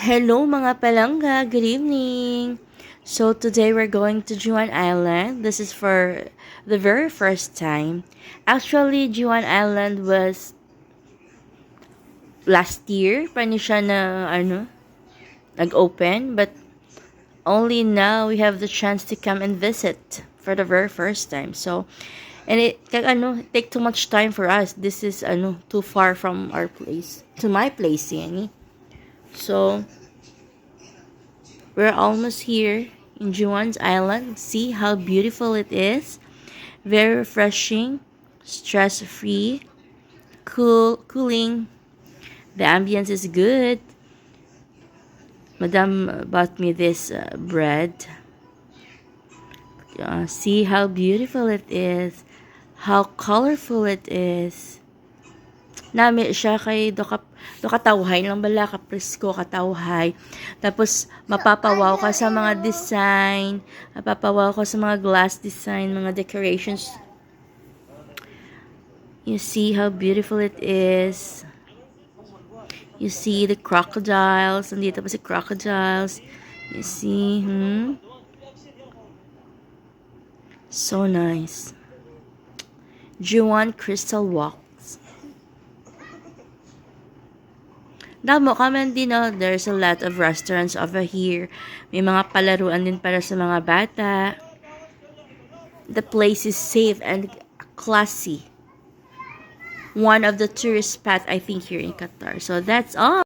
Hello mga palangga, good evening. So today we're going to Juan Island. This is for the very first time. Actually, Juan Island was last year pa ni siya na nag-open, but only now we have the chance to come and visit for the very first time. So and it take too much time for us. This is too far from our place to my place yani. So we're almost here in Juan's Island. See how beautiful it is. Very refreshing, stress-free, cooling. The ambience is good. Madam bought me this bread. See how beautiful it is. How colorful it is. Nami siya kay do katawhay lang bala ka presko katawhay. Tapos mapapawaw ka sa mga design, mapapawaw ka sa mga glass design, mga decorations. You see how beautiful it is. You see the crocodiles, nandito pa si crocodiles. You see, so nice. Juan Crystal Walk. Damo kaman din, no? There's a lot of restaurants over here. May mga palaruan din para sa mga bata. The place is safe and classy. One of the tourist spots, I think, here in Qatar. So that's all.